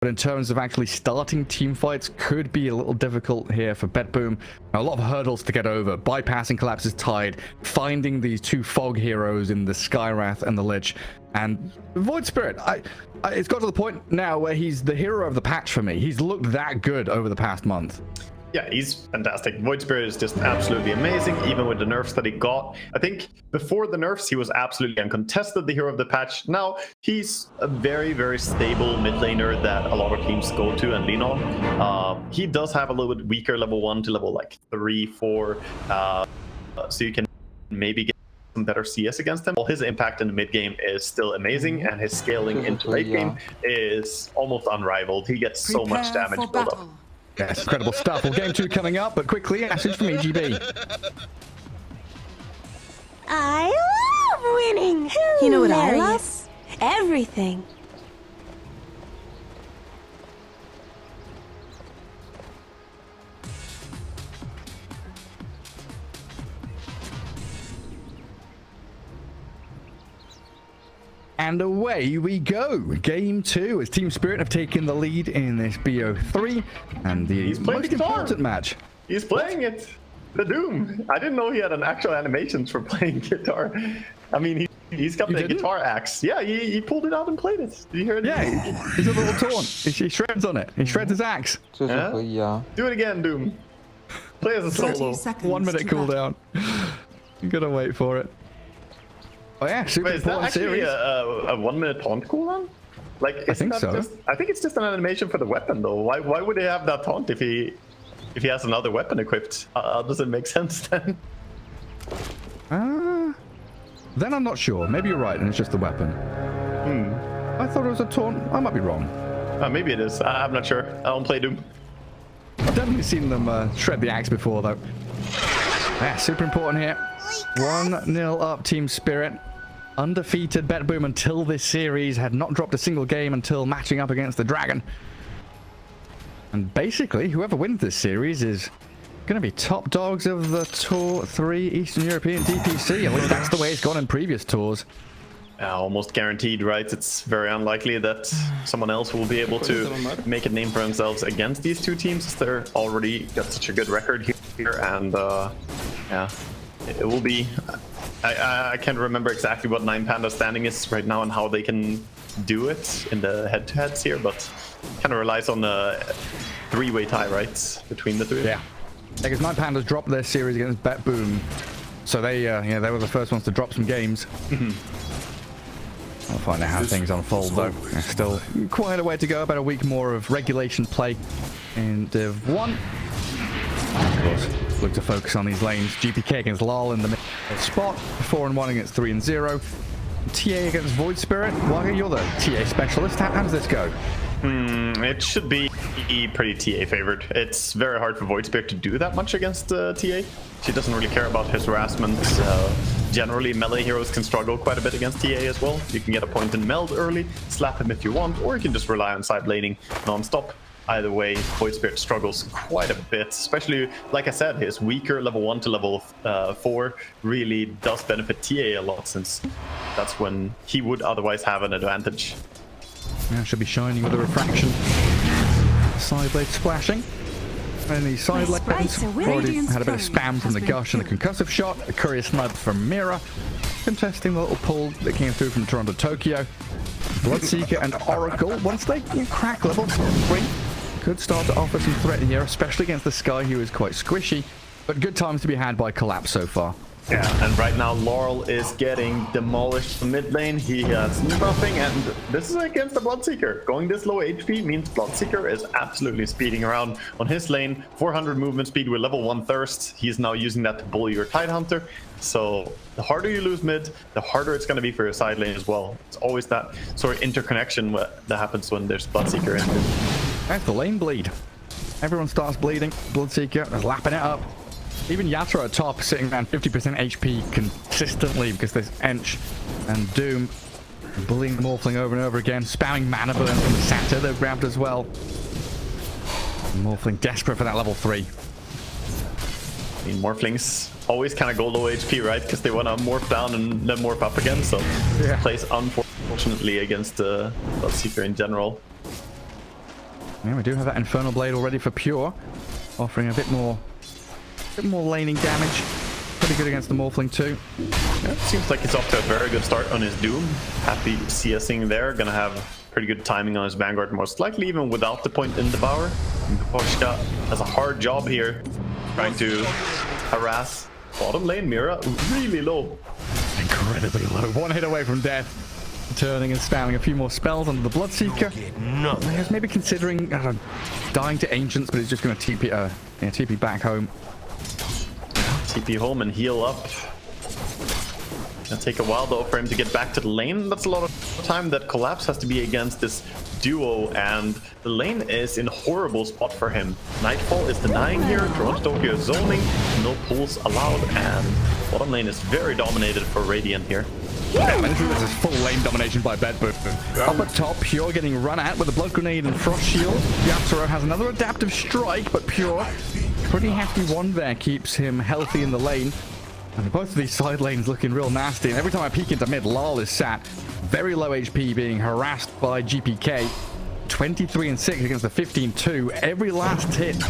but in terms of actually starting team fights, could be a little difficult here for BetBoom. A lot of hurdles to get over. Bypassing Collapse's Tide, finding these two Fog heroes in the Skywrath and the Lich, and Void Spirit. It's got to the point now where he's the hero of the patch for me. He's looked that good over the past month. Yeah, he's fantastic. Void Spirit is just absolutely amazing, even with the nerfs that he got. I think before the nerfs, he was absolutely uncontested, the hero of the patch. Now, he's a very, very stable mid laner that a lot of teams go to and lean on. He does have a little bit weaker level 1 to level like 3, 4, so you can maybe get some better CS against him. Well, his impact in the mid game is still amazing, and his scaling into late game is almost unrivaled. He gets so much damage built up. Yes, incredible stuff. Well, game 2 coming up, but quickly, a message from EGB. I love winning. You know what I love? Everything. And away we go. Game 2 as Team Spirit have taken the lead in this BO3 and the most important match. He's playing it. The Doom. I didn't know he had an actual animations for playing guitar. I mean, he's got the guitar axe. Yeah, he pulled it out and played it. Did you hear it? Yeah, he's a little taunt. He shreds on it. He shreds his axe. Yeah? Do it again, Doom. Play as a solo. 1 minute cooldown. You gotta wait for it. Oh yeah, super important series. Is that actually a 1 minute taunt cooldown? Like, I think so. I think it's just an animation for the weapon, though. Why would he have that taunt if he has another weapon equipped? Does it make sense then? Then I'm not sure. Maybe you're right, and it's just the weapon. I thought it was a taunt. I might be wrong. Maybe it is. I'm not sure. I don't play Doom. I've definitely seen them shred the axe before, though. Yeah, super important here. 1-0 up, Team Spirit. Undefeated BetBoom until this series, had not dropped a single game until matching up against the Dragon. And basically, whoever wins this series is going to be top dogs of the Tour 3 Eastern European DPC. At least that's the way it's gone in previous tours. Almost guaranteed, right? It's very unlikely that someone else will be able to make a name for themselves against these two teams, as they're already got such a good record here. And yeah, it will be... I can't remember exactly what 9Panda's standing is right now and how they can do it in the head-to-heads here, but kind of relies on a three-way tie, right, between the three. Yeah, because 9Panda's dropped their series against BetBoom, so they they were the first ones to drop some games. We'll find out how things unfold, though. There's still quite a way to go, about a week more of regulation play in Div 1. Of course, look to focus on these lanes. GPK against Lal in the middle spot, 4-1 against 3-0. TA against Void Spirit. Wagga, you're the TA specialist. How does this go? It should be pretty TA favored. It's very hard for Void Spirit to do that much against TA. She doesn't really care about his harassment. Generally, melee heroes can struggle quite a bit against TA as well. You can get a point in meld early, slap him if you want, or you can just rely on side laning non-stop. Either way, Void Spirit struggles quite a bit, especially, like I said, his weaker level 1 to level 4 really does benefit TA a lot, since that's when he would otherwise have an advantage. Yeah, should be shining with a refraction. Side blade splashing. And the side lanes already had a bit of spam from the Gush and the concussive shot. A courier snipe from Mira. Contesting the little pull that came through from Toronto Tokyo. Bloodseeker and Oracle, once they crack level 3, could start to offer some threat here, especially against the Sky, who is quite squishy. But good times to be had by Collapse so far. Yeah, and right now Laurel is getting demolished from mid lane. He has nothing, and this is against the Bloodseeker. Going this low HP means Bloodseeker is absolutely speeding around on his lane. 400 movement speed with level 1 Thirst. He's now using that to bully your Tidehunter. So the harder you lose mid, the harder it's going to be for your side lane as well. It's always that sort of interconnection that happens when there's Bloodseeker in. That's the lane bleed. Everyone starts bleeding. Bloodseeker is lapping it up. Even Yatra at top, sitting around 50% HP consistently because there's Ench and Doom bullying the Morphling over and over again, spamming mana burn from the Satyr they've grabbed as well. Morphling desperate for that level 3. I mean, Morphlings always kind of go low HP, right? Because they want to morph down and then morph up again. So this plays unfortunately against the Bloodseeker in general. Yeah, we do have that Infernal Blade already for Pure, offering a bit more laning damage. Pretty good against the Morphling too. Yeah, seems like he's off to a very good start on his Doom. Happy CSing there. Gonna have pretty good timing on his Vanguard, most likely even without the point in Devour. Miposhka has a hard job here, trying to harass bottom lane. Mira really low. Incredibly low. One hit away from death. Turning and spamming a few more spells onto the Bloodseeker. He's maybe considering dying to Ancients, but he's just going to TP back home. TP home and heal up. It'll take a while though for him to get back to the lane. That's a lot of time that Collapse has to be against this duo, and the lane is in a horrible spot for him. Nightfall is denying here, Toronto Tokyo is zoning, no pulls allowed, and bottom lane is very dominated for Radiant here. Yeah, this is full lane domination by Bedford. Up at top, Pure getting run at with a Blood Grenade and Frost Shield. Yatoro has another Adaptive Strike, but Pure, pretty hefty one there, keeps him healthy in the lane. And both of these side lanes looking real nasty. And every time I peek into mid, Lal is sat very low HP, being harassed by GPK. 23 and 6 against the 15-2. Every last hit.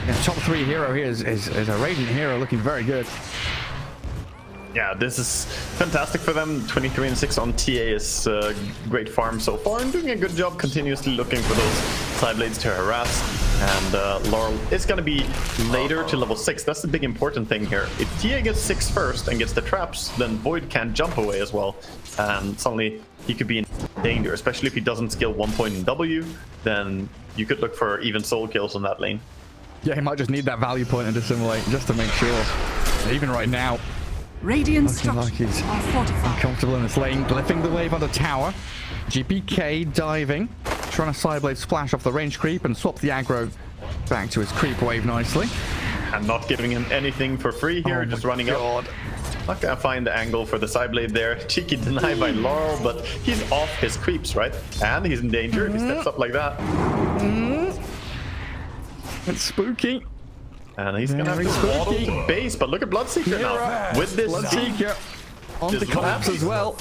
And top 3 hero here is a Radiant hero looking very good. Yeah, this is fantastic for them. 23 and 6 on TA is great farm so far, and doing a good job continuously looking for those side blades to harass. And Laurel is going to be later to level 6. That's the big important thing here. If TA gets 6 first and gets the traps, then Void can't jump away as well. And suddenly he could be in danger, especially if he doesn't skill 1 point in W. Then you could look for even soul kills on that lane. Yeah, he might just need that value point and dissimulate just to make sure. Even right now, Radiant looking like he's uncomfortable in this lane, glyphing the wave on the tower. GPK diving, trying to sideblade splash off the range creep and swap the aggro back to his creep wave nicely. And not giving him anything for free here, just running up. Not gonna find the angle for the sideblade there. Cheeky deny by Laurel, but he's off his creeps, right? And he's in danger if he steps up like that. It's spooky. And he's gonna have to waddle to base, but look at Bloodseeker now. With this Bloodseeker on the Collapse as well.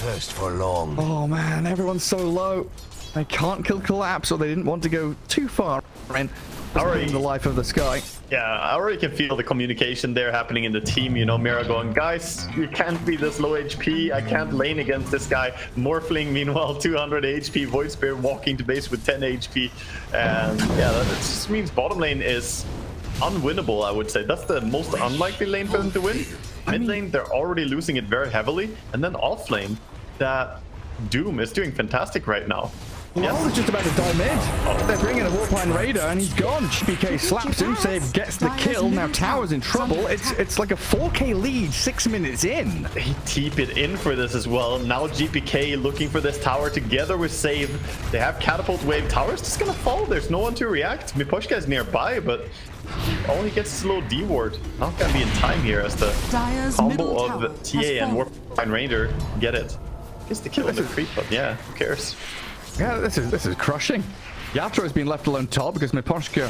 Oh man, everyone's so low. They can't kill Collapse, or they didn't want to go too far in the life of the sky. Yeah, I already can feel the communication there happening in the team. You know, Mira going, guys, you can't be this low HP. I can't lane against this guy. Morphling, meanwhile, 200 HP. Void Spirit walking to base with 10 HP. And yeah, that just means bottom lane is unwinnable, I would say. That's the most unlikely lane for them to win. Mid lane, they're already losing it very heavily. And then off lane, that Doom is doing fantastic right now. Lal is just about to die mid. They're bringing a Warpine Raider and he's gone. GPK slaps him, Save gets the kill. Now Tower's in trouble. It's like a 4K lead 6 minutes in. They TP it in for this as well. Now GPK looking for this tower together with Save. They have Catapult Wave. Tower's just gonna fall. There's no one to react. Miposhka is nearby, but all he gets is a little D ward. Not gonna be in time here as the combo of TA and Warpine Raider get it. Gets the kill on the creep, but yeah, who cares? Yeah, this is crushing. Yatoro has been left alone top because Miposhka,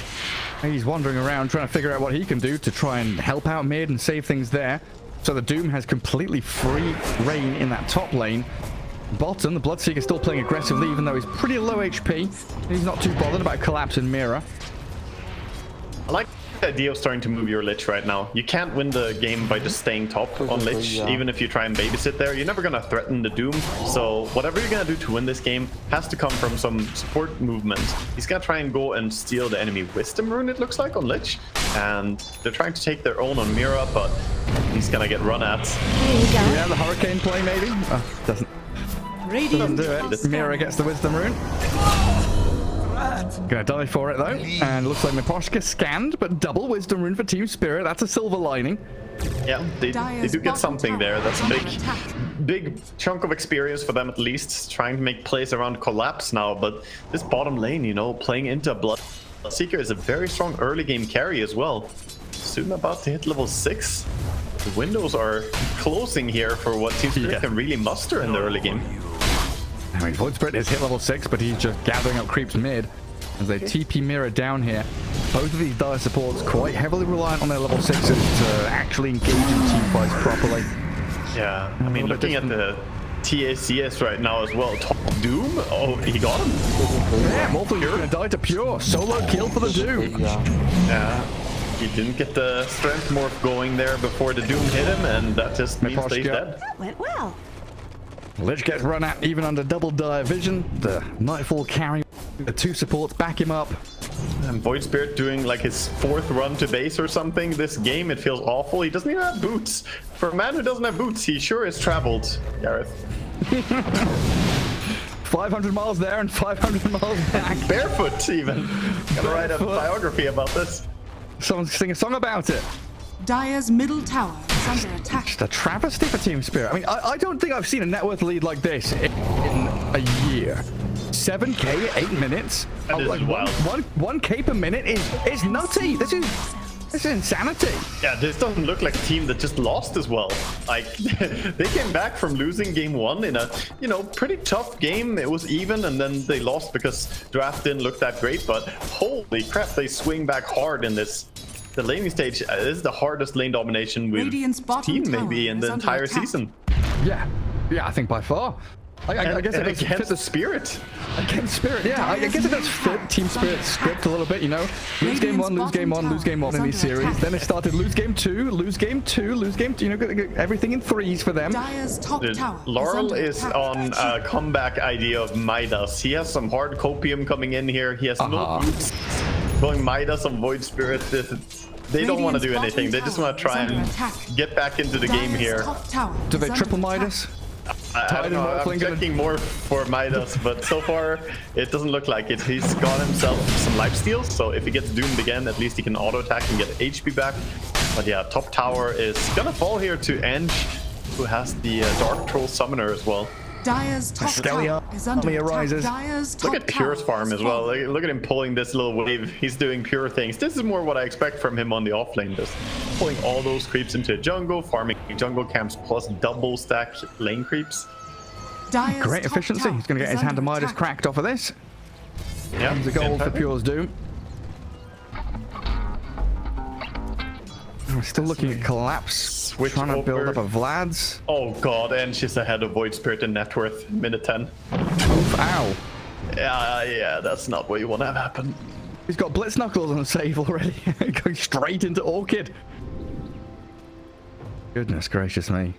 he's wandering around trying to figure out what he can do to try and help out mid and save things there. So the Doom has completely free reign in that top lane. Bottom, the Bloodseeker still playing aggressively even though he's pretty low HP. He's not too bothered about Collapse and Mira. I like the idea of starting to move your Lich right now. You can't win the game by just staying top on Lich, even if you try and babysit there. You're never going to threaten the Doom. So whatever you're going to do to win this game has to come from some support movement. He's going to try and go and steal the enemy Wisdom Rune, it looks like, on Lich. And they're trying to take their own on Mira, but he's going to get run at. Yeah, the Hurricane play maybe? Doesn't do it. Mira gets the Wisdom Rune. Gonna die for it though, and looks like Miposhka scanned, but double Wisdom Rune for Team Spirit. That's a silver lining. Yeah, they do get something there. That's a big chunk of experience for them at least, trying to make plays around Collapse now. But this bottom lane, you know, playing into Bloodseeker is a very strong early game carry as well. Soon about to hit level 6. The windows are closing here for what Team Spirit can really muster in the early game. I mean, Void Spirit has hit level 6, but he's just gathering up creeps mid as they TP Mira down here. Both of these dire supports quite heavily reliant on their level 6s to actually engage in team fights properly. Yeah, I mean, looking at the TACS right now as well. Top Doom? Oh, he got him. Yeah, Morphling gonna die to Pure. Solo kill for the Doom. Yeah. He didn't get the strength morph going there before the Doom hit him, and that just means that he's dead. That went well. Lich gets run at even under double dire vision. The Nightfall carry. The 2 supports back him up. And Void Spirit doing like his 4th run to base or something. This game, it feels awful. He doesn't even have boots. For a man who doesn't have boots, he sure has traveled, Gareth. 500 miles there and 500 miles back. Barefoot, even. Gotta write a biography about this. Someone sing a song about it. Dire's middle tower is under attack. Just a travesty for Team Spirit. I mean, I don't think I've seen a net worth lead like this in a year. 7k, 8 minutes. That is like wild. 1k per minute is nutty. This is insanity. Yeah, this doesn't look like a team that just lost as well. Like, they came back from losing game 1 in a, you know, pretty tough game. It was even, and then they lost because draft didn't look that great. But holy crap, they swing back hard in this. The laning stage, this is the hardest lane domination we've seen maybe in the entire season. Yeah, I think by far. I guess it does fit the Spirit. Against Spirit, yeah. I guess it does fit Team Spirit's script a little bit, you know. Lose game 1, lose game 1, lose game 1 in these series. Then it started lose game 2, lose game 2, lose game 2. You know, everything in threes for them. Laurel is on a comeback idea of Midas. He has some hard copium coming in here. He has no boots. Going Midas on Void Spirit. They don't want to do anything. They just want to try and get back into the game here. Do they triple Midas? I don't know. I'm checking more for Midas, but so far it doesn't look like it. He's got himself some lifesteals, so if he gets doomed again, at least he can auto attack and get HP back. But yeah, top tower is gonna fall here to Eng, who has the Dark Troll Summoner as well. Dire's top tower is under attack. Look at Pure's farm as well. Look at him pulling this little wave. He's doing Pure things. This is more what I expect from him on the offlane. Just pulling all those creeps into a jungle, farming jungle camps plus double stack lane creeps. Great efficiency. He's going to get his hand to Midas cracked off of this. Yeah, the gold for Pure's Doom. We're still looking at collapse. We're trying to build up a Vlad's. Oh god, and she's ahead of Void Spirit in net worth. Minute 10. Oof, ow. Yeah, that's not what you want to have happen. He's got Blitz Knuckles on save already. Going straight into Orchid. Goodness gracious me.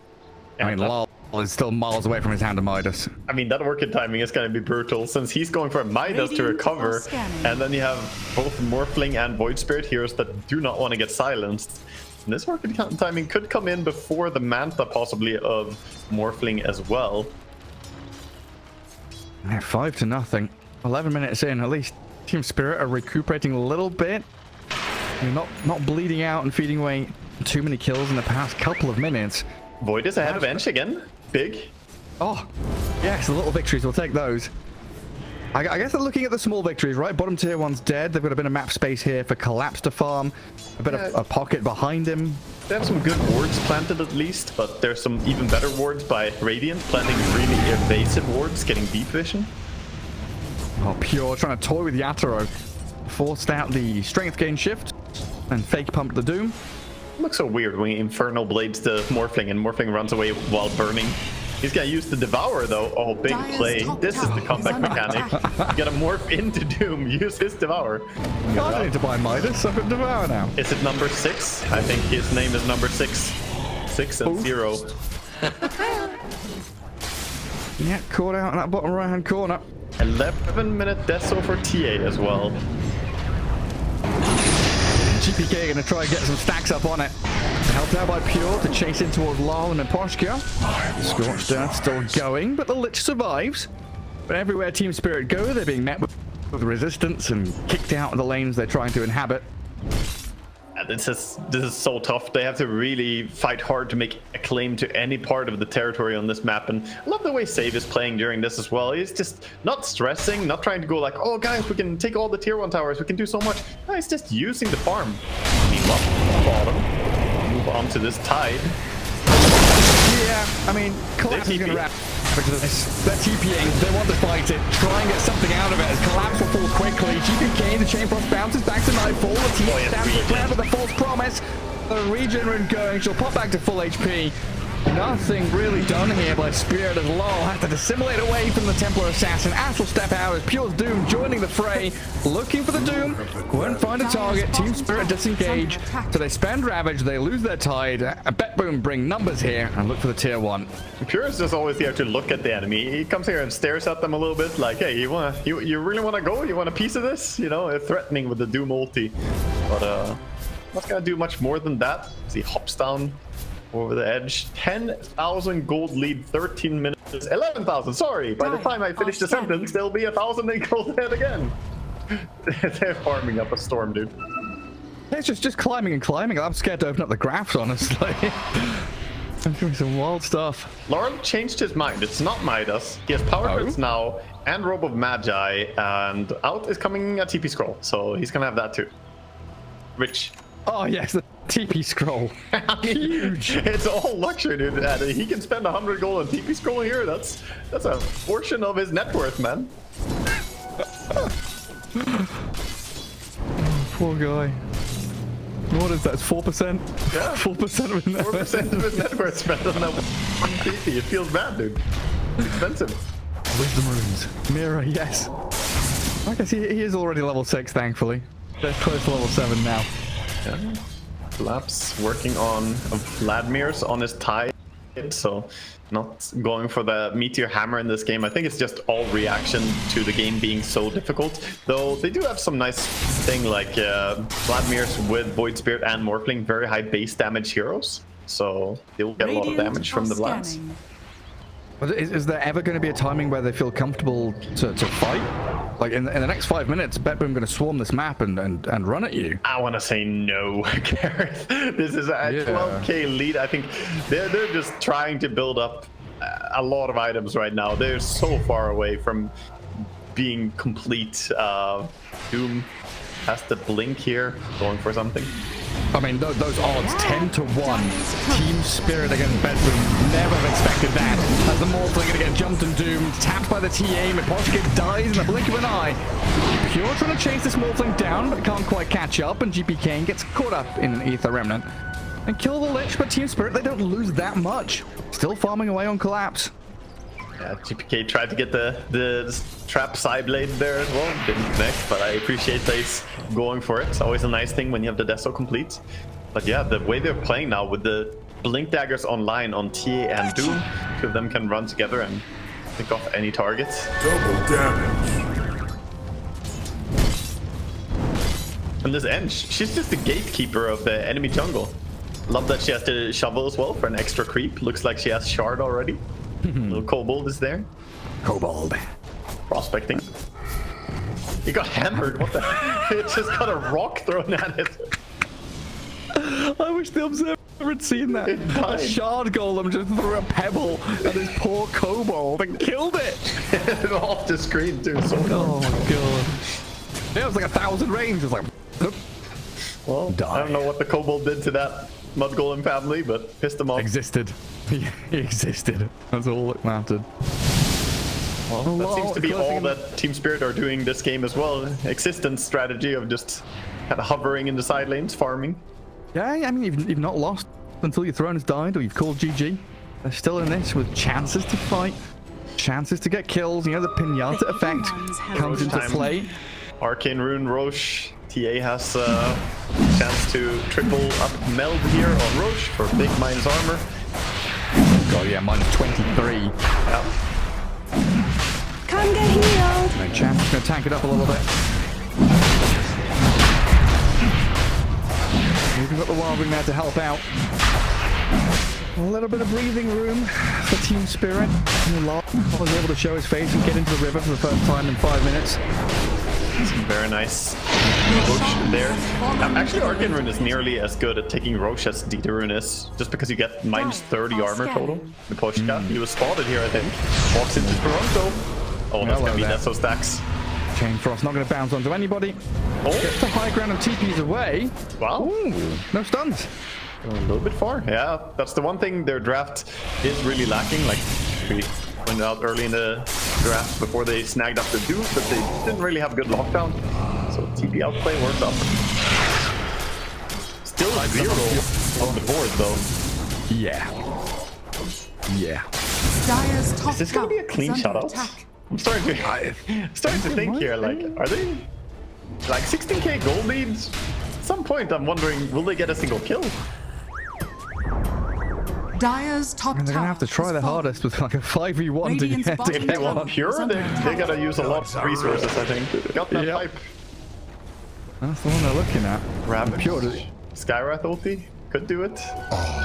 Yeah, I mean, Lol is still miles away from his hand to Midas. I mean, that Orchid timing is going to be brutal since he's going for a Midas to recover. And then you have both Morphling and Void Spirit heroes that do not want to get silenced. And this Orchid timing could come in before the Manta possibly of Morphling as well. Yeah, 5-0. 11 minutes in, at least Team Spirit are recuperating a little bit. You're not bleeding out and feeding away too many kills in the past couple of minutes. Void is ahead of Eng again. Big. Oh, yes, the little victories. We'll take those. I guess they're looking at the small victories, right? Bottom tier one's dead. They've got a bit of map space here for Collapse to farm. A bit of a pocket behind him. They have some good wards planted at least, but there's some even better wards by Radiant, planting really evasive wards, getting deep vision. Oh, Pure trying to toy with Yatoro. Forced out the strength gain shift and fake pumped the Doom. It looks so weird when he Infernal Blades the Morphling and Morphling runs away while burning. He's gonna use the Devourer though. Oh, big play. This is the comeback mechanic. You gotta morph into Doom, use his Devourer. I don't need to buy Midas, I've got Devour now. Is it number 6? I think his name is number 6. 6 and 0. Yeah, caught out in that bottom right hand corner. 11-minute deso for TA as well. GPK gonna try and get some stacks up on it. Helped out by Pure to chase in towards Lal and Poshka. Scorched Earth still going, but the Lich survives. But everywhere Team Spirit go, they're being met with resistance and kicked out of the lanes they're trying to inhabit. This is so tough. They have to really fight hard to make a claim to any part of the territory on this map. And I love the way Save is playing during this as well. He's just not stressing, not trying to go like, oh guys, we can take all the tier 1 towers, we can do so much. No, he's just using the farm. Meanwhile, bottom, move on to this Tide. Yeah, I mean, Collapse is gonna wrap because of this. They're TPing, they want to fight it, try and get something out of it as Collapse will fall quickly. GPK, the Chain Frost bounces back to Nightfall. The team stands the ground with a false promise. The regen rune going, she'll pop back to full HP. Nothing really done here by Spirit as Lol has to dissimulate away from the Templar Assassin. Ash will step out as Pure's Doom joining the fray, looking for the Doom. Won't find a target. Team Spirit disengage. So they spend Ravage, they lose their tide. A Bet Boom bring numbers here and look for the tier 1. Pure is just always here to look at the enemy. He comes here and stares at them a little bit like, hey, you really want to go? You want a piece of this? You know, threatening with the Doom ulti. But not gonna do much more than that. As he hops down over the edge. 10,000 gold lead, 13 minutes, 11,000, sorry. By the time I finish the sentence, there'll be 1,000 in gold ahead again. They're farming up a storm, dude. It's just climbing and climbing. I'm scared to open up the graphs, honestly. I'm doing some wild stuff. Laurel changed his mind. It's not Midas. He has power grids now and Robe of Magi, and out is coming a TP scroll. So he's gonna have that too. Rich. Oh yes, the TP scroll. Huge. It's all luxury, dude. And he can spend 100 gold on TP scroll here. That's a portion of his net worth, man. Poor guy. What is that? 4%? Yeah. 4% of his net worth. 4% of his net worth spent on that one TP. It feels bad, dude. It's expensive. Wisdom runes. Mira, yes. I guess he is already level 6, thankfully. They're close to level 7 now. Yeah. Collapse working on Vladimir's on his tide, so not going for the Meteor Hammer in this game. I think it's just all reaction to the game being so difficult. Though they do have some nice thing like Vladimir's with Void Spirit and Morphling, very high base damage heroes. So they'll get a lot of damage from the Vlads. But is there ever going to be a timing where they feel comfortable to fight? Like in the next 5 minutes, BetBoom going to swarm this map and run at you. I want to say no, Gareth. This is a 12k lead. I think they're just trying to build up a lot of items right now. They're so far away from being complete. Doom has to blink here, going for something. I mean, those odds, 10 to 1. Team Spirit against BetBoom. Never have expected that. As the Morphling going to get jumped and doomed. Tapped by the TA. Miposhka dies in the blink of an eye. Pure trying to chase this Morphling down, but can't quite catch up. And GPK gets caught up in an Ether Remnant. And kill the Lich, but Team Spirit, they don't lose that much. Still farming away on Collapse. Yeah, GPK tried to get the trap side blade there as well. Didn't connect, but I appreciate that he's going for it. It's always a nice thing when you have the Deso complete. But yeah, the way they're playing now with the Blink Daggers online on TA and Doom, two of them can run together and pick off any targets. Double damage. And this Eng, she's just the gatekeeper of the enemy jungle. Love that she has to shovel as well for an extra creep. Looks like she has shard already. Little kobold is there. Kobold. Prospecting. He got hammered. What the? It just got a rock thrown at it. I wish the observer had seen that. A shard golem just threw a pebble at his poor kobold and killed it. Off the screen too. So oh my god. Yeah, it was like 1,000 range. It was like. Well, I don't know what the kobold did to that mud golem family, but pissed them off. Existed. He existed. That's all that mattered. Well, that seems to be all that Team Spirit are doing this game as well. Existence strategy of just kind of hovering in the side lanes, farming. Yeah, I mean, you've not lost until your throne has died or you've called GG. They're still in this with chances to fight, chances to get kills. You know, the pinata effect comes into play. Arcane Rune, Roche. TA has a chance to triple up meld here on Roche for big minus armor. Oh yeah, minus 23. Yeah. Come get healed. No chance. Just gonna tank it up a little bit. We've got the Wildwing there to help out. A little bit of breathing room for Team Spirit. Lol was able to show his face and get into the river for the first time in 5 minutes. Very nice Roche there. Actually, Arcane Rune is nearly as good at taking Roche as Dita Rune is, just because you get minus 30 armor total. Miposhka, he was spotted here, I think. Walks into Toronto. Oh, that's gonna be Deso stacks. Chain Frost not gonna bounce onto anybody. Oh, gets the high ground and TP's away. Wow. Ooh, no stuns. A little bit far. Yeah, that's the one thing their draft is really lacking. Like we pointed out early in the draft before they snagged up the Duke, but they didn't really have good lockdown. So TP outplay works out. Still 0 on the board though. Yeah. Yeah. Dire's top Is this gonna be a tower clean is under shutout? attack. I'm starting to think here, like, are they like 16k gold leads? At some point, I'm wondering, will they get a single kill? Dire's top And they're gonna tower have to try has their fallen. hardest with like a 5v1 to Radiant's get bottom If they want tower pure, is under they attack. gotta use a lot of resources, I think. Got that Yep. pipe. That's the one they're looking at. Ravage. Pure, Skywrath ulti could do it.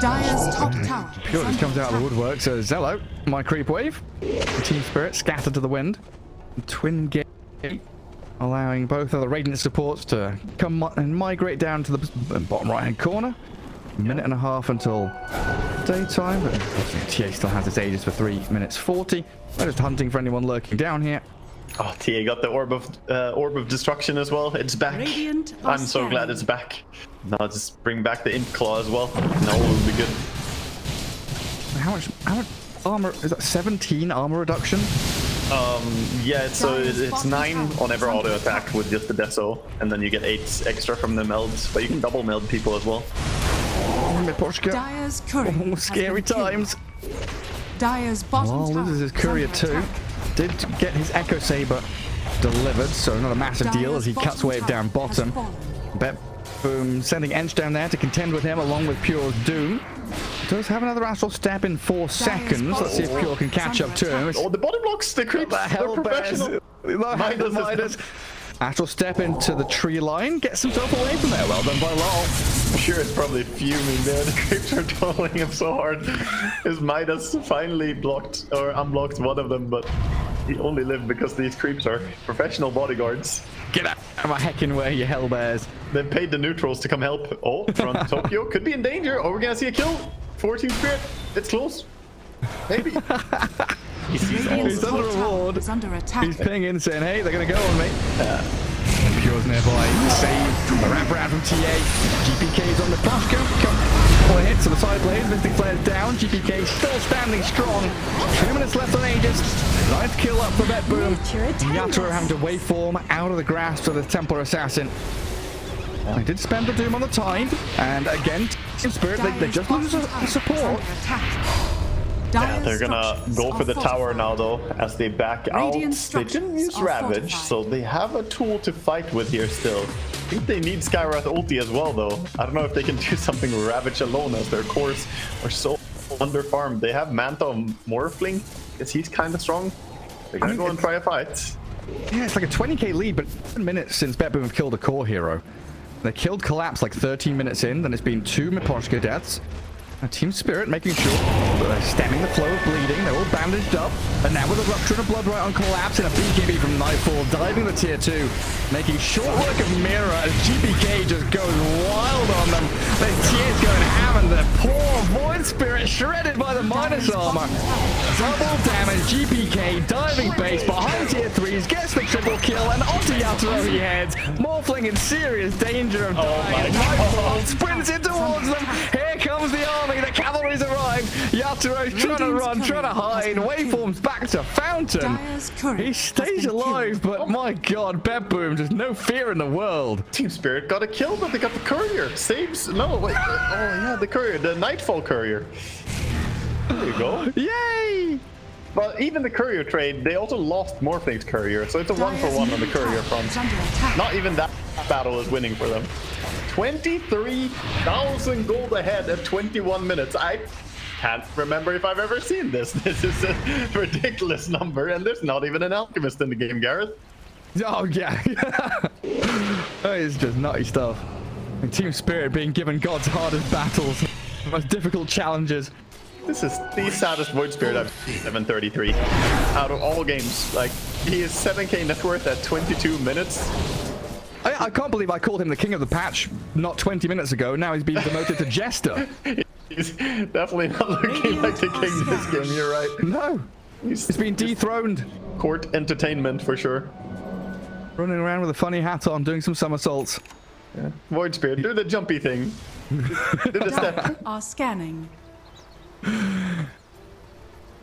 Dire's top tower Pure is just comes under out of the attack. woodwork. So Zello, my creep wave, Team Spirit scattered to the wind. Twin gate, allowing both of the Radiant supports to come and migrate down to the bottom right-hand corner. A minute and a half until daytime, but obviously TA still has its Aegis for 3 minutes 40. We're just hunting for anyone lurking down here. Oh, TA got the orb of destruction as well. It's back. Radiant are I'm so glad scanning. it's back. Now just bring back the Int Claw as well. No, it'll be good. How much armor is that? 17 armor reduction? Yeah, so Dire's it's bottom 9 tower on every is under auto attack with just the Deso, and then you get 8 extra from the melds, but you can double meld people as well. Miposhka. Dire's courier Oh, has scary been killed. times. Dire's bottom Well, tower loses his is courier under too. attack. Did get his Echo Saber delivered, so not a massive deal as he Dire's cuts bottom wave tower down has bottom. fallen. Bet Boom sending Ench down there to contend with him along with Pure's Doom. Does have another astral step in 4 seconds. Let's see if Pure can catch up to him. Oh, the body blocks, the creeps, The they're hell professional. Midas. Astral step into the tree line, gets himself away from there. Well done by Lol. I'm sure it's probably fuming there. The creeps are trolling him so hard. His Midas finally blocked or unblocked one of them, but he only lived because these creeps are professional bodyguards. Get out of my heckin' way, you hell bears. They paid the neutrals to come help. Oh, front Tokyo could be in danger. Oh, we're gonna see a kill. 14 Spirit. It's close. Maybe. He sees all He's of under them. a ward. Is under attack. He's pinging, saying, hey, they're gonna go on me. And Pure's nearby. Save. A wrap around from TA. GPK's on the Pashka. Couple of hits to the side blades. Mystic Flare's down. GPK still standing strong. 2 minutes left on Aegis. Nice kill up for Bet Boom. Yatoro having to waveform out of the grasp of the Templar Assassin. They did spend the Doom on the Tide. And again, Team Spirit, they just lose a support. Yeah, they're gonna go for the tower now though, as they back out. Radiant They didn't use structures are Ravage, fortified. so they have a tool to fight with here still. I think they need Skywrath ulti as well though. I don't know if they can do something with Ravage alone, as their cores are so under-farmed. They have Manta Morphling, because he's kind of strong. They're gonna go and try a fight. Yeah, it's like a 20k lead, but 10 minutes since Bet Boom have killed a core hero. They killed Collapse like 13 minutes in, then it's been 2 Miposhka deaths. Now Team Spirit making sure that they're stemming the flow of bleeding. They're all bandaged up. And now with a Rupture and a Blood Right on Collapse and a BKB from Nightfall, diving the tier 2. Making short work of Mira as GPK just goes wild on them. The tier's going ham and the poor Void Spirit shredded by the minus armor. Double damage, GPK diving base behind tier 3s, gets the triple kill, and onto Yatoro he heads. Morphling in serious danger of dying. Nightfall sprints in towards them. Here comes the army. The cavalry's arrived. Yaturo's trying to run, trying to hide. Waveforms back to Fountain. He stays alive, but my god, Bet Boom, just no fear in the world. Team Spirit got a kill, but they got the courier. Saves. No, wait. Oh, yeah, the courier. The Nightfall courier. There you go. Yay! But even the courier trade, they also lost Morphling's courier, so it's a 1-for-1 on the courier front. Not even that battle is winning for them. 23,000 gold ahead at 21 minutes. I can't remember if I've ever seen this. This is a ridiculous number, and there's not even an alchemist in the game, Gareth. Oh, yeah. It's just nutty stuff. And Team Spirit being given God's hardest battles, most difficult challenges. This is the saddest Void Spirit I've seen. 733 out of all games. Like, he is 7k net worth at 22 minutes. I can't believe I called him the king of the patch not 20 minutes ago. Now he's been demoted to Jester. He's definitely not looking like the king this game, you're right. No. He's been dethroned. Court entertainment for sure. Running around with a funny hat on, doing some somersaults. Yeah. Void Spirit, do the jumpy thing. Do the step. Are scanning.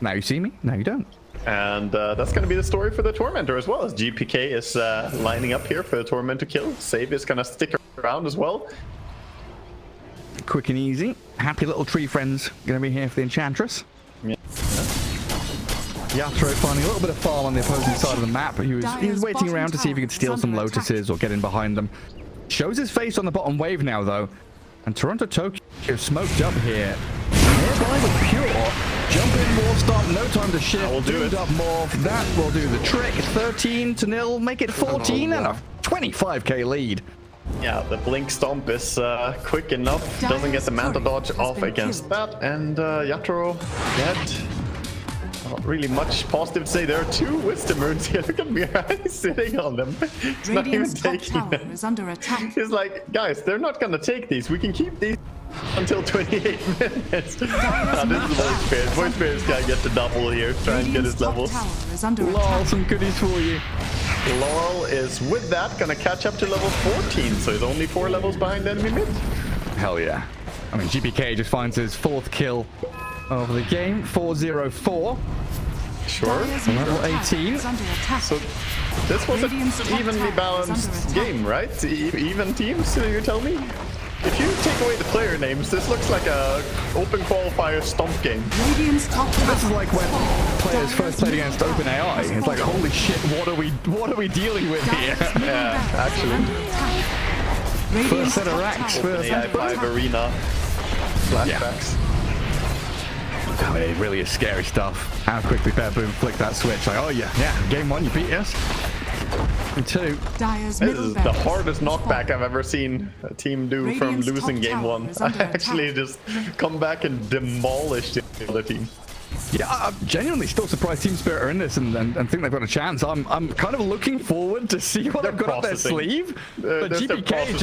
Now you see me, now you don't. And that's going to be the story for the Tormentor as well, as GPK is lining up here for the Tormentor kill. Save is going to stick around as well. Quick and easy. Happy little tree friends going to be here for the Enchantress. Yeah. Yatro finding a little bit of farm on the opposing side of the map. He was waiting around to see if he could steal some Lotuses or get in behind them. Shows his face on the bottom wave now, though. And Toronto Tokyo smoked up here. Nearby with Pure. Jump in, wall stop, no time to shift. Will do it. Up more. That will do the trick. 13-0, make it 14 and a 25k lead. Yeah, the Blink Stomp is quick enough. Doesn't get the Manta Dodge off against that. And Yatro dead. Not really much positive to say. There are 2 Wisdom Runes here. Look at Mirai sitting on them. He's not even taking them. Is under attack. He's like, guys, they're not going to take these. We can keep these until 28 minutes. This is Void Spirit. Void Spirit's got to get the double here. Try and get his levels. Lol, some goodies for you. Laurel is with that going to catch up to level 14. So he's only 4 levels behind enemy mid. Hell yeah. I mean, GPK just finds his 4th kill of the game. 4-0-4. Sure. Level 18. So this was an evenly balanced game, right? Even teams, you tell me? If you take away the player names, this looks like a open qualifier stomp game. This is like when players first played against OpenAI. It's like, holy shit, what are we dealing with here? Yeah, actually. First set of racks. OpenAI 5 Arena flashbacks. I mean, it really is scary stuff. How quickly Boom flicked that switch. Like, oh yeah, game 1 you beat us. And 2. This is the hardest knockback I've ever seen a team do from losing game 1. I actually just come back and demolish the other team. Yeah, I'm genuinely still surprised Team Spirit are in this and think they've got a chance. I'm kind of looking forward to see what they've got up their sleeve. But GPK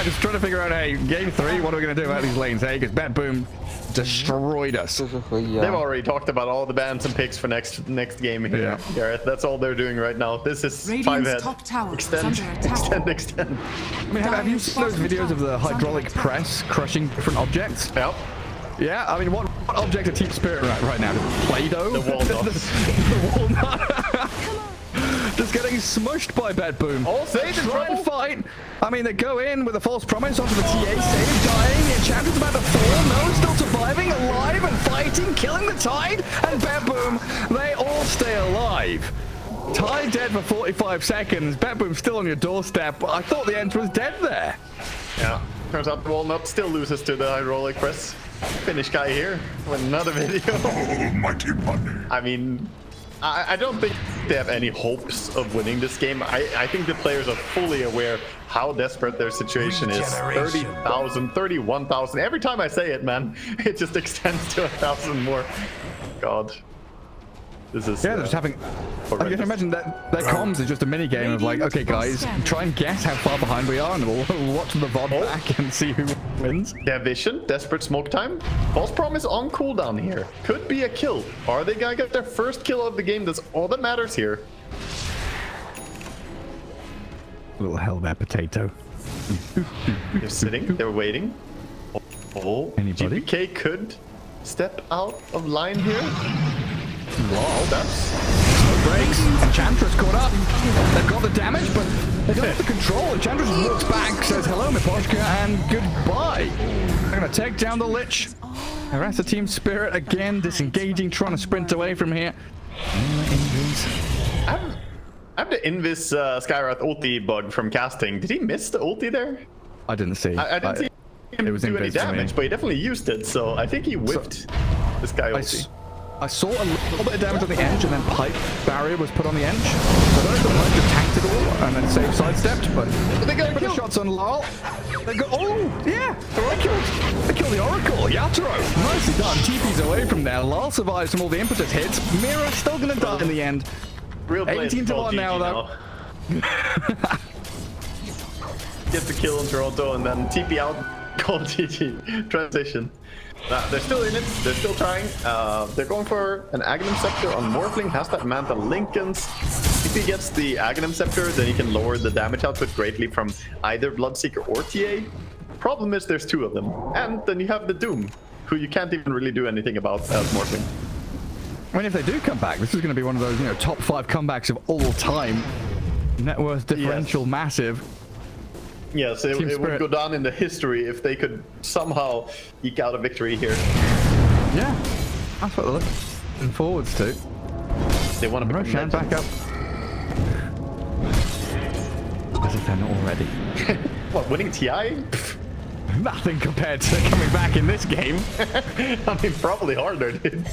just trying to figure out, hey, game 3, what are we going to do about these lanes, hey? Because Boom destroyed us. They've already talked about all the bans and picks for next game here, Gareth. That's all they're doing right now. This is 5-head. Extend. I mean, have you seen those videos of the hydraulic press crushing different objects? Yep. Yeah, I mean, what object are Team Spirit right now? Play-Doh? The walnut. The walnut. Just getting smushed by Boom. Oh, Sage is try and fight. I mean, they go in with a false promise onto the TA. Sage dying. The Enchanter's about to fall. No one's still surviving, alive and fighting, killing the Tide. And Boom, they all stay alive. Tide dead for 45 seconds. Boom still on your doorstep. I thought the Ent was dead there. Yeah. Turns out the walnut still loses to the hydraulic press. Finnish guy here with another video. Almighty money. I mean, I don't think they have any hopes of winning this game. I think the players are fully aware how desperate their situation is. 30,000, 31,000. Every time I say it, man, it just extends to 1,000 more. God. This is they're just having. I can imagine that comms is just a mini game of like, okay, guys, try and guess how far behind we are, and we'll watch the VOD back and see who wins. Their vision, desperate smoke time. False promise on cooldown here. Could be a kill. Are they gonna get their first kill of the game? That's all that matters here. Little hellbat potato. They're sitting. They're waiting. Oh, anybody? GPK could step out of line here. Wow, that's breaks. Enchantress caught up. They've got the damage, but they don't have the control. Enchantress walks back, says hello, Miposhka, and goodbye. They're going to take down the Lich. Harass the Team Spirit again, disengaging, trying to sprint away from here. I have the Invis Skyrath ulti bug from casting. Did he miss the ulti there? I didn't see. I didn't see him do any damage, but he definitely used it, so I think he whipped this guy ulti. I saw a little bit of damage on the edge, and then pipe barrier was put on the edge. So I don't know if the Pipe just tanked it all, and then save sidestepped, but they go for the shots on Lal. They go, oh, yeah, they killed the Oracle. Yatro, nicely done. TP's away from there. Lal survives from all the impetus hits. Mira's still going to die in the end. Real 18-1 now, though. Gets the kill in Toronto, and then TP out. Call GG. Transition. They're still in it. They're still trying. They're going for an Aghanim Scepter on Morphling. Has that Manta Lincolns. If he gets the Aghanim Scepter, then he can lower the damage output greatly from either Bloodseeker or TA. Problem is there's 2 of them. And then you have the Doom, who you can't even really do anything about as Morphling. I mean, if they do come back, this is going to be one of those, top 5 comebacks of all time. Net worth differential massive. Yes, it would go down in the history if they could somehow eke out a victory here. Yeah, that's what they're looking forwards to. They want to Roshan back up. As if they're not already. What, winning TI? Nothing compared to coming back in this game. I mean, probably harder, dude.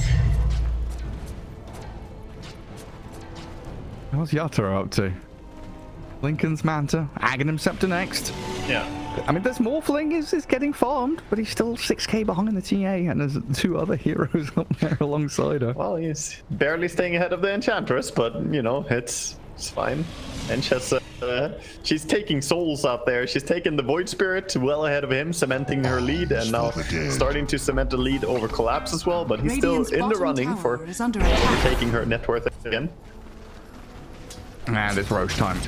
What's Yatoro up to? Lincoln's Manta, Aghanim Scepter next. Yeah. I mean, this Morphling is getting farmed, but he's still 6k behind the TA, and there's 2 other heroes up there alongside her. Well, he's barely staying ahead of the Enchantress, but, you know, it's fine. And she's taking souls out there. She's taken the Void Spirit well ahead of him, cementing her lead, and now starting to cement the lead over Collapse as well, but he's still in the running for taking her net worth again. And it's Roche time.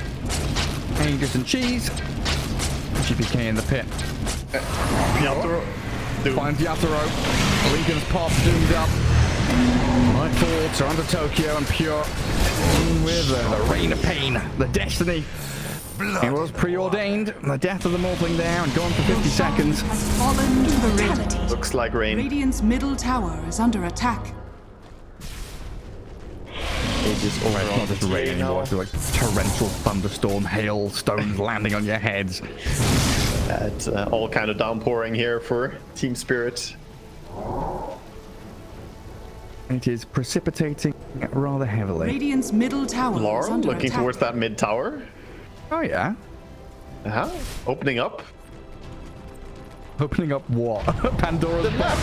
Angels and cheese. GPK in the pit. Yatoro. Finds Yatoro. Lincoln's pop doomed up. Nightfall, Toronto, Tokyo, and Pure with the Reign of Pain, the Destiny. It was preordained. The death of the Morphling there and gone for 50 seconds. Has fallen to the Radiant. Looks like rain. Radiant's middle tower is under attack. It's not just rain anymore. It's like torrential thunderstorm, hail, stones landing on your heads. It's all kind of downpouring here for Team Spirit. It is precipitating rather heavily. Radiant's middle tower is Laurel under looking attack. towards that mid tower. Oh yeah. Opening up. Opening up what? Pandora's box.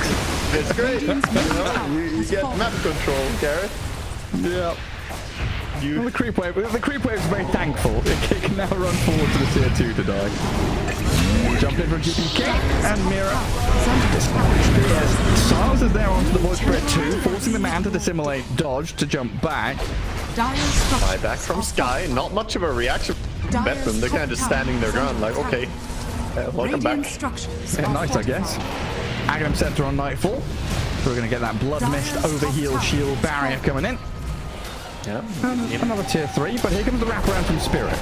It's great. You get map control, Gareth. Yeah. Well, the creep wave is very thankful. It can now run forward to the tier 2 to die. Jump in from GPK and Mira. Silas is there onto the Void Spirit 2, forcing the man to dissimulate dodge to jump back. Back from Sky, not much of a reaction from Bedroom. They're kind of just standing their ground like, okay, welcome back. Yeah, nice, I guess. Aghanim Scepter on Nightfall. So we're going to get that Blood Mist overheal shield barrier coming in. Yeah. Another tier 3, but here comes the wraparound from Spirit.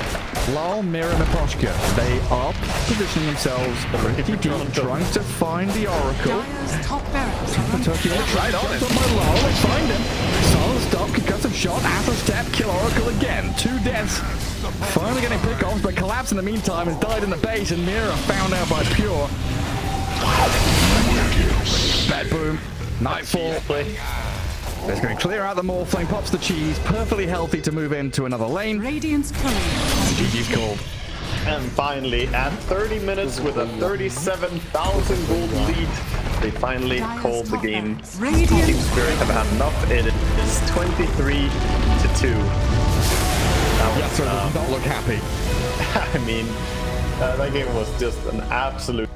Lal, Mira, and Aposhka. They are positioning themselves pretty deep, trying to find the Oracle. Tokyo right on it. My Lal, they find him. Solid stop, concussive shot, after step, kill Oracle again. 2 deaths. Finally getting pick-offs, but Collapse in the meantime has died in the base, and Mira found out by Pure. Bad boom. Nightfall. It's going to clear out the Morphling, pops the cheese, perfectly healthy to move into another lane. Radiant's GG's called. And finally, at 30 minutes with a 37,000 gold lead, they finally called the game. Team Spirit have had enough. It is 23-2. Yatoro does not look happy. I mean, that game was just an absolute